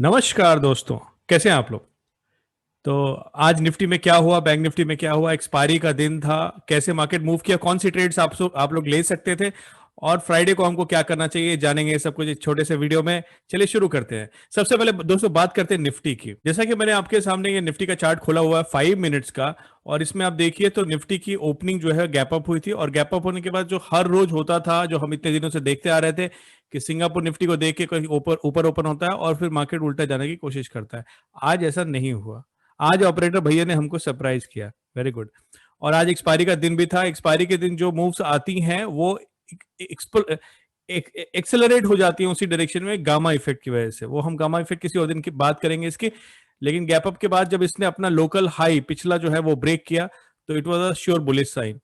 नमस्कार दोस्तों। कैसे हैं आप लोग। तो आज निफ्टी में क्या हुआ, बैंक निफ्टी में क्या हुआ, एक्सपायरी का दिन था, कैसे मार्केट मूव किया, कौन सी ट्रेड्स आप लोग ले सकते थे और फ्राइडे को हमको क्या करना चाहिए, जानेंगे सब कुछ एक छोटे से वीडियो में। चलिए शुरू करते हैं। सबसे पहले दोस्तों बात करते हैं निफ्टी की। जैसा कि मैंने आपके सामने ये निफ्टी का चार्ट खोला हुआ है 5 मिनट्स का, और इसमें आप देखिए तो निफ्टी की ओपनिंग जो है गैप अप हुई थी, और गैप अप होने के बाद जो हर रोज होता था, जो हम इतने दिनों से देखते आ रहे थे कि सिंगापुर निफ्टी को देख के कहीं ऊपर ऊपर ओपन होता है और फिर मार्केट उल्टा जाने की कोशिश करता है। आज ऐसा नहीं हुआ। आज ऑपरेटर भैया ने हमको सरप्राइज किया। Very good. और आज एक्सपायरी का दिन भी था। एक्सपायरी के दिन जो मूव्स आती हैं वो एक्सेलरेट हो जाती है उसी डायरेक्शन में गामा इफेक्ट की वजह से। वो हम गामा इफेक्ट किसी और दिन की बात करेंगे इसकी। लेकिन गैप अप के बाद जब इसने अपना लोकल हाई पिछला जो है वो ब्रेक किया, तो it was a sure bullish sign.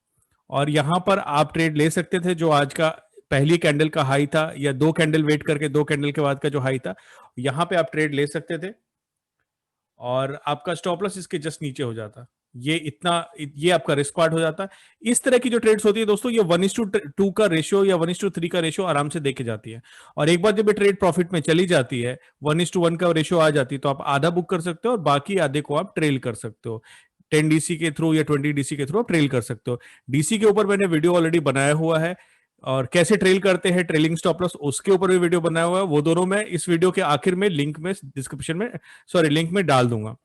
और यहां पर आप ट्रेड ले सकते थे जो आज का पहली कैंडल का हाई था, या दो कैंडल वेट करके दो कैंडल के बाद का जो हाई था, यहां पे आप ट्रेड ले सकते थे और आपका स्टॉप लॉस इसके जस्ट नीचे हो जाता। ये आपका रिस्क पार्ट हो जाता। इस तरह की जो ट्रेड्स होती है दोस्तों, ये 1:2 का रेशियो या 1:3 का रेशियो आराम से देखे जाती है। और एक बार जब ये ट्रेड प्रॉफिट में चली जाती है, 1:1 का रेशियो आ जाती है, तो आप आधा बुक कर सकते हो और बाकी आधे को आप ट्रेल कर सकते हो। 10 DC के थ्रू या 20 DC के थ्रू आप ट्रेल कर सकते हो। डीसी के ऊपर मैंने वीडियो ऑलरेडी बनाया हुआ है, और कैसे ट्रेल करते हैं ट्रेलिंग स्टॉप लॉस उसके ऊपर भी वीडियो बनाया हुआ है। वो दोनों मैं इस वीडियो के आखिर में लिंक में डिस्क्रिप्शन में, सॉरी, लिंक में डाल दूंगा।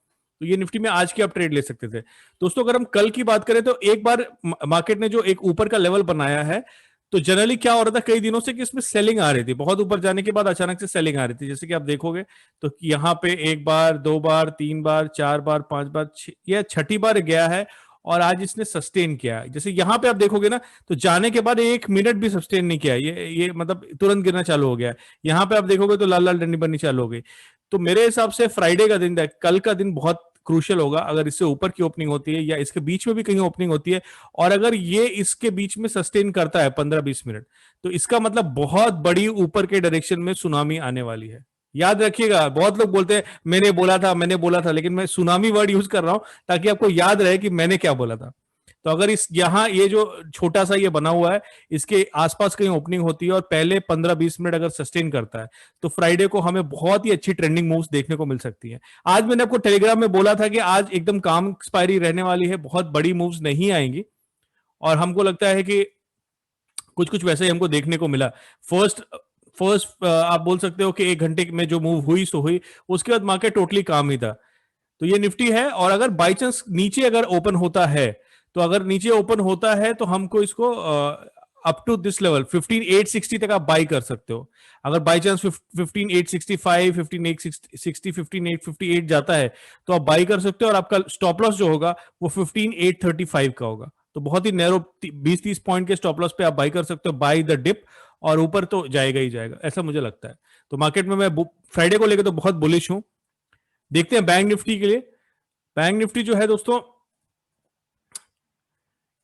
तो ये निफ्टी में आज की आप ट्रेड ले सकते थे दोस्तों। अगर हम कल की बात करें तो एक बार मार्केट ने जो एक ऊपर का लेवल बनाया है, तो जनरली क्या हो रहा था कई दिनों से कि इसमें सेलिंग आ रही थी। बहुत ऊपर जाने के बाद अचानक से सेलिंग आ रही थी, जैसे कि आप देखोगे तो यहाँ पे एक बार, दो बार, तीन बार, चार बार, पांच बार, यह छठी बार गया है। और आज इसने सस्टेन किया। जैसे यहाँ पे आप देखोगे ना, तो जाने के बाद 1 मिनट भी सस्टेन नहीं किया, ये मतलब तुरंत गिरना चालू हो गया। यहाँ पे आप देखोगे तो लाल लाल डंडी बननी चालू हो गई। तो मेरे हिसाब से फ्राइडे का दिन, कल का दिन बहुत क्रूशियल होगा। अगर इससे ऊपर की ओपनिंग होती है या इसके बीच में भी कहीं ओपनिंग होती है, और अगर ये इसके बीच में सस्टेन करता है 15-20 मिनट, तो इसका मतलब बहुत बड़ी ऊपर के डायरेक्शन में सुनामी आने वाली है। याद रखिएगा, बहुत लोग बोलते हैं मैंने बोला था, लेकिन मैं सुनामी वर्ड यूज कर रहा हूं ताकि आपको याद रहे कि मैंने क्या बोला था। तो अगर इस यहां ये जो छोटा सा ये बना हुआ है, इसके आसपास कहीं ओपनिंग होती है और पहले 15-20 मिनट अगर सस्टेन करता है, तो फ्राइडे को हमें बहुत ही अच्छी ट्रेंडिंग मूव्स देखने को मिल सकती है। आज मैंने आपको टेलीग्राम में बोला था कि आज एकदम काम एक्सपायरी रहने वाली है, बहुत बड़ी मूव्स नहीं आएंगी। और हमको लगता है कि कुछ कुछ वैसे ही हमको देखने को मिला। फर्स्ट फर्स्ट आप बोल सकते हो कि 1 घंटे में जो मूव हुई सो हुई, उसके बाद मार्केट टोटली काम ही था। तो ये निफ्टी है। और अगर बाई चांस नीचे अगर ओपन होता है, तो अगर नीचे ओपन होता है तो हमको इसको अप टू दिस लेवल 15,860 तक आप बाई कर सकते हो। अगर बाई चांस 15,865, 15,860, 15,858 जाता है, तो आप बाई कर सकते हो। और आपका स्टॉप लॉस जो होगा वो 15,835 का होगा। तो बहुत ही नैरो 20-30 पॉइंट के स्टॉप लॉस पे आप बाई कर सकते हो, बाई द डिप। और ऊपर तो जाएगा ही जाएगा, ऐसा मुझे लगता है। तो मार्केट में मैं फ्राइडे को लेकर तो बहुत बुलिश हूं। देखते हैं बैंक निफ्टी के लिए। बैंक निफ्टी जो है दोस्तों,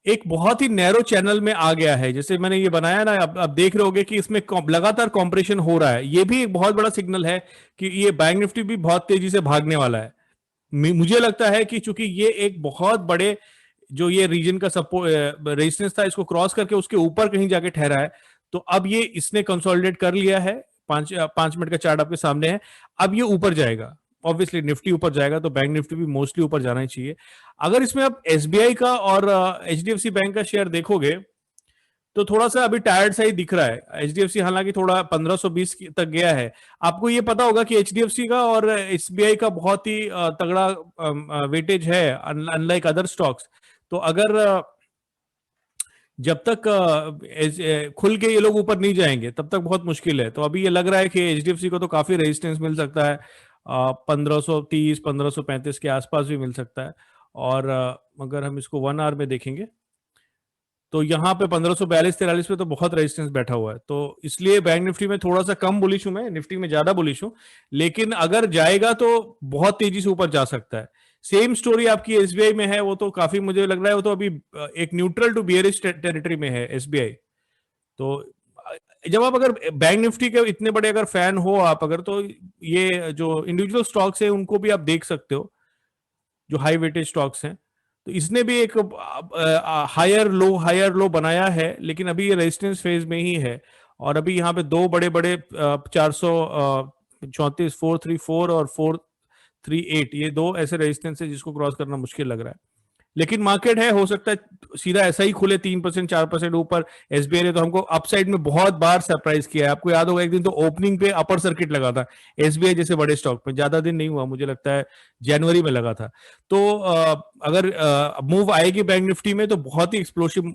एक बहुत ही नैरो चैनल में आ गया है। जैसे मैंने ये बनाया ना, आप देख रहे होगे कि इसमें लगातार कॉम्प्रेशन हो रहा है। ये भी एक बहुत बड़ा सिग्नल है कि ये बैंक निफ्टी भी बहुत तेजी से भागने वाला है। मुझे लगता है कि चूंकि ये एक बहुत बड़े जो ये रीजन का सपोर्ट रेजिस्टेंस था, इसको क्रॉस करके उसके ऊपर कहीं जाके ठहरा है। तो अब ये इसने कंसोलिडेट कर लिया है। 5 मिनट का चार्ट आपके सामने है। अब ये ऊपर जाएगा, ऑब्वियसली निफ्टी ऊपर जाएगा, तो बैंक निफ्टी भी मोस्टली ऊपर जाना ही चाहिए। अगर इसमें आप एसबीआई का और एचडीएफसी बैंक का शेयर देखोगे, तो थोड़ा सा अभी टायर्ड सा ही दिख रहा है। एचडीएफसी हालांकि थोड़ा 1520 तक गया है। आपको ये पता होगा कि एचडीएफसी का और एसबीआई का बहुत ही तगड़ा वेटेज है, अनलाइक अदर स्टॉक्स। तो अगर जब तक खुल के ये लोग ऊपर नहीं जाएंगे, तब तक बहुत मुश्किल है। तो अभी ये लग रहा है कि एचडीएफसी को तो काफी रेजिस्टेंस मिल सकता है। 1530, 1535 के आसपास भी मिल सकता है। और अगर हम इसको 1 आवर में देखेंगे, तो यहाँ पे 1542-43 पे तो बहुत रेजिस्टेंस बैठा हुआ है। तो इसलिए बैंक निफ्टी में थोड़ा सा कम बुलिश हूं मैं, निफ्टी में ज्यादा बुलिश हूं। लेकिन अगर जाएगा तो बहुत तेजी से ऊपर जा सकता है। सेम स्टोरी आपकी एसबीआई में है। वो तो काफी मुझे लग रहा है वो तो अभी एक न्यूट्रल टू बियरिश टेरिटरी में है एसबीआई। तो जब आप अगर बैंक निफ्टी के इतने बड़े अगर फैन हो आप, अगर तो ये जो इंडिविजुअल स्टॉक्स है उनको भी आप देख सकते हो, जो हाई वेटेज स्टॉक्स हैं। तो इसने भी एक हायर लो बनाया है, लेकिन अभी ये रेजिस्टेंस फेज में ही है। और अभी यहाँ पे दो बड़े बड़े 400 34, 434 और 438, ये दो ऐसे रेजिस्टेंस है जिसको क्रॉस करना मुश्किल लग रहा है। लेकिन मार्केट है, हो सकता है सीधा ऐसा ही खुले 3% 4% ऊपर। एसबीआई ने तो हमको अपसाइड में बहुत बार सरप्राइज किया है। आपको याद होगा एक दिन तो ओपनिंग पे अपर सर्किट लगा था एसबीआई जैसे बड़े स्टॉक में, ज्यादा दिन नहीं हुआ, मुझे लगता है जनवरी में लगा था। तो अगर मूव आएगी बैंक निफ्टी में तो बहुत ही एक्सप्लोसिव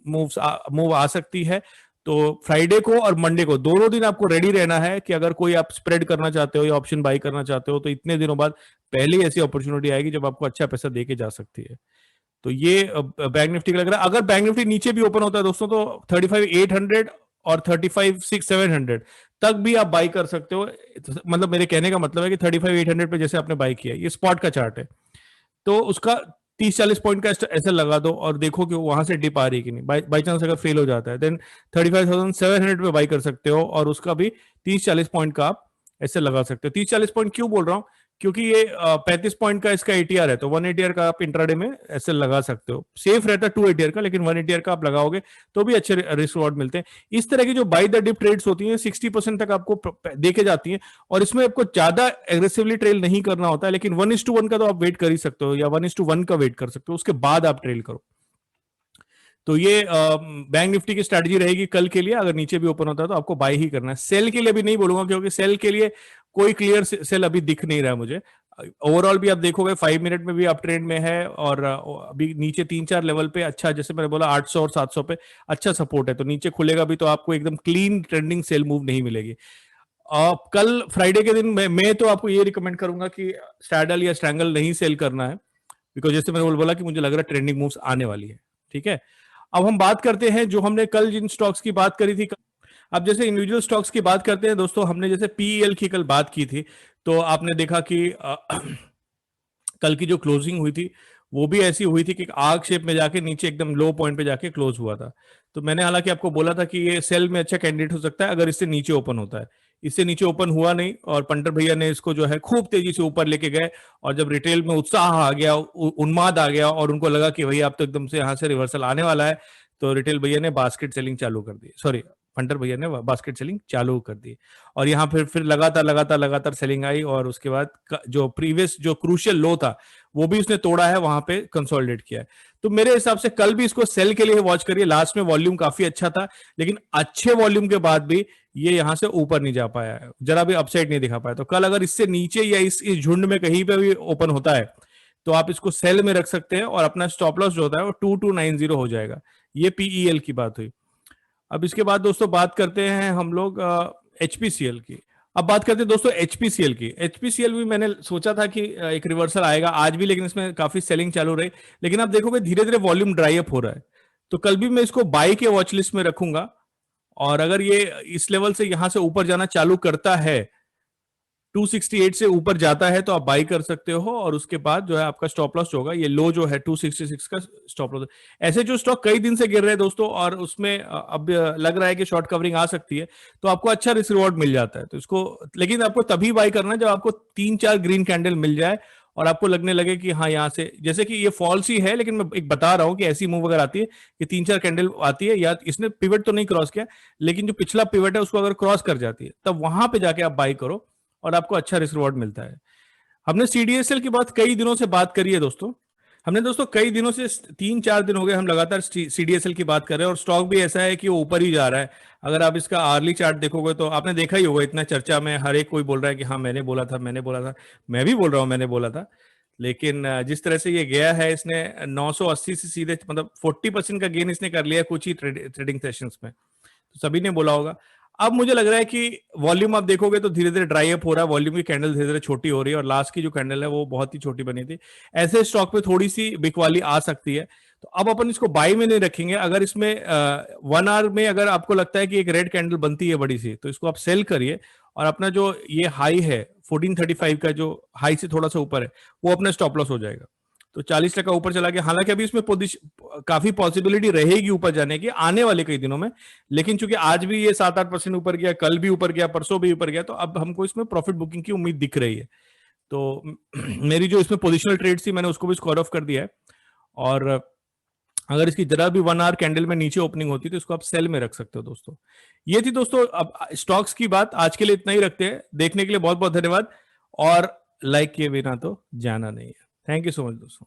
मूव आ सकती है। तो फ्राइडे को और मंडे को दोनों दिन आपको रेडी रहना है कि अगर कोई आप स्प्रेड करना चाहते हो या ऑप्शन बाई करना चाहते हो तो इतने दिनों बाद पहली ऐसी अपॉर्चुनिटी आएगी जब आपको अच्छा पैसा देके जा सकती है। तो ये बैंक निफ्टी का लग रहा है। अगर बैंक निफ्टी नीचे भी ओपन होता है दोस्तों तो 35,800 और 35,600-700 तक भी आप बाई कर सकते हो। मतलब मेरे कहने का मतलब है कि 35,800 पे जैसे आपने बाई किया, ये स्पॉट का चार्ट है, तो उसका 30-40 पॉइंट का ऐसा लगा दो और देखो कि वहां से डिप आ रही है कि नहीं। बाई चांस अगर फेल हो जाता है देन 35,700 पे बाई कर सकते हो और उसका भी 30-40 पॉइंट का आप ऐसे लगा सकते हो। 30-40 पॉइंट क्यों बोल रहा हूं, क्योंकि ये 35 पॉइंट का इसका एटीआर है, तो 1 एटीआर का आप इंट्राडे में ऐसे लगा सकते हो। सेफ रहता है 2 एटीआर का, लेकिन 1 एटीआर का आप लगाओगे तो भी अच्छे रिस्क रिवॉर्ड मिलते हैं। इस तरह की जो बाई द डिप ट्रेड्स होती हैं 60% तक आपको देके जाती हैं और इसमें आपको ज्यादा एग्रेसिवली ट्रेल नहीं करना होता है। लेकिन 1:1 का तो आप वेट कर ही सकते हो या 1:1 का वेट कर सकते हो, उसके बाद आप ट्रेल करो। तो ये बैंक निफ्टी की स्ट्रैटेजी रहेगी कल के लिए। अगर नीचे भी ओपन होता है तो आपको बाय ही करना है। सेल के लिए भी नहीं बोलूंगा क्योंकि सेल के लिए कोई क्लियर सेल अभी दिख नहीं रहा है मुझे। ओवरऑल भी आप देखोगे 5 मिनट में भी अप ट्रेंड में है और अभी नीचे 3-4 लेवल पे अच्छा, जैसे मैंने बोला 800 और 700 पे अच्छा सपोर्ट है, तो नीचे खुलेगा भी तो आपको एकदम क्लीन ट्रेंडिंग सेल मूव नहीं मिलेगी। कल फ्राइडे के दिन मैं तो आपको ये रिकमेंड करूंगा कि स्ट्रैडल या स्ट्रैंगल नहीं सेल करना है, बिकॉज जैसे मैंने बोला कि मुझे लग रहा है ट्रेंडिंग मूव्स आने वाली है। ठीक है, अब हम बात करते हैं जो हमने कल जिन स्टॉक्स की बात करी थी। अब जैसे इंडिविजुअल स्टॉक्स की बात करते हैं दोस्तों, हमने जैसे पीईएल की कल बात की थी, तो आपने देखा कि कल की जो क्लोजिंग हुई थी वो भी ऐसी हुई थी कि आर्क शेप में जाके नीचे एकदम लो पॉइंट पे जाके क्लोज हुआ था। तो मैंने हालांकि आपको बोला था कि ये सेल में अच्छा कैंडिडेट हो सकता है अगर इससे नीचे ओपन होता है। इससे नीचे ओपन हुआ नहीं और पंटर भैया ने इसको जो है खूब तेजी से ऊपर लेके गए और जब रिटेल में उत्साह आ गया, उन्माद आ गया और उनको लगा कि भैया अब तो एकदम से यहाँ से रिवर्सल आने वाला है, तो रिटेल भैया ने बास्केट सेलिंग चालू कर दी। सॉरी, फंटर भैया ने बास्केट सेलिंग चालू कर दी और यहाँ फिर लगातार लगातार लगातार सेलिंग आई और उसके बाद जो प्रीवियस जो क्रूशियल लो था वो भी उसने तोड़ा है, वहां पे कंसोलिडेट किया है। तो मेरे हिसाब से कल भी इसको सेल के लिए वॉच करिए। लास्ट में वॉल्यूम काफी अच्छा था, लेकिन अच्छे वॉल्यूम के बाद भी ये यहां से ऊपर नहीं जा पाया है, जरा भी अपसाइड नहीं दिखा पाया। तो कल अगर इससे नीचे या इस झुंड में कहीं पे भी ओपन होता है तो आप इसको सेल में रख सकते हैं और अपना स्टॉप लॉस जो होता है वो 2290 हो जाएगा। ये पीईएल की बात हुई। अब इसके बाद दोस्तों बात करते हैं हम लोग एचपीसीएल की। अब बात करते हैं दोस्तों एचपीसीएल की। एचपीसीएल भी मैंने सोचा था कि एक रिवर्सल आएगा आज भी, लेकिन इसमें काफी सेलिंग चालू रही। लेकिन आप देखोगे धीरे धीरे वॉल्यूम ड्राई अप हो रहा है, तो कल भी मैं इसको बाई के वॉच लिस्ट में रखूंगा और अगर ये इस लेवल से यहां से ऊपर जाना चालू करता है, 268 से ऊपर जाता है तो आप बाई कर सकते हो और उसके बाद जो है आपका स्टॉप लॉस होगा ये लो जो है 266 का स्टॉप लॉस। ऐसे जो स्टॉक कई दिन से गिर रहे हैं दोस्तों और उसमें अब लग रहा है कि शॉर्ट कवरिंग आ सकती है, तो आपको अच्छा रिस्क रिवॉर्ड मिल जाता है। तो इसको, लेकिन आपको तभी बाई करना है जब आपको 3-4 ग्रीन कैंडल मिल जाए और आपको लगने लगे कि हाँ यहाँ से, जैसे कि ये फॉल्स ही है लेकिन मैं एक बता रहा हूँ कि ऐसी मूव अगर आती है कि 3-4 कैंडल आती है या इसने पिवट तो नहीं क्रॉस किया लेकिन जो पिछला पिवट है उसको अगर क्रॉस कर जाती है तब वहां पे जाके आप बाई करो और आपको अच्छा रिस्क रिवॉर्ड मिलता है। हमने सीडीएसएल की बात कई दिनों से बात करी है दोस्तों। हमने दोस्तों कई दिनों से 3-4 दिन हो गए हम लगातार सीडीएसएल की बात कर रहे हैं और स्टॉक भी ऐसा है कि वो ऊपर ही जा रहा है। अगर आप इसका आर्ली चार्ट देखोगे तो आपने देखा ही होगा, इतना चर्चा में हर एक कोई बोल रहा है कि हाँ मैंने बोला था, मैंने बोला था, मैं भी बोल रहा हूँ मैंने बोला था। लेकिन जिस तरह से ये गया है, इसने 980 से सीधे मतलब 40% का गेन इसने कर लिया कुछ ही ट्रेडिंग सेशंस में, तो सभी ने बोला होगा। अब मुझे लग रहा है कि वॉल्यूम आप देखोगे तो धीरे धीरे ड्राई अप हो रहा है, वॉल्यूम की कैंडल धीरे धीरे छोटी हो रही है और लास्ट की जो कैंडल है वो बहुत ही छोटी बनी थी। ऐसे स्टॉक पे थोड़ी सी बिकवाली आ सकती है, तो अब अपन इसको बाई में नहीं रखेंगे। अगर इसमें 1 आवर में अगर आपको लगता है कि एक रेड कैंडल बनती है बड़ी सी, तो इसको आप सेल करिए और अपना जो ये हाई है 1435 का, जो हाई से थोड़ा सा ऊपर है, वो अपना स्टॉप लॉस हो जाएगा। तो 40% ऊपर चला गया। हालांकि अभी इसमें काफी पॉसिबिलिटी रहेगी ऊपर जाने की आने वाले कई दिनों में, लेकिन चूंकि आज भी ये 7-8% ऊपर गया, कल भी ऊपर गया, परसों भी ऊपर गया, तो अब हमको इसमें प्रॉफिट बुकिंग की उम्मीद दिख रही है। तो मेरी जो इसमें पोजिशनल ट्रेड थी मैंने उसको भी स्क्वायर ऑफ कर दिया है और अगर इसकी जरा भी 1 आवर कैंडल में नीचे ओपनिंग होती है तो इसको आप सेल में रख सकते हो दोस्तों। ये थी दोस्तों अब स्टॉक्स की बात, आज के लिए इतना ही रखते हैं। देखने के लिए बहुत बहुत धन्यवाद, और लाइक किए बिना तो जाना नहीं है। थैंक यू सो मच दोस्तों।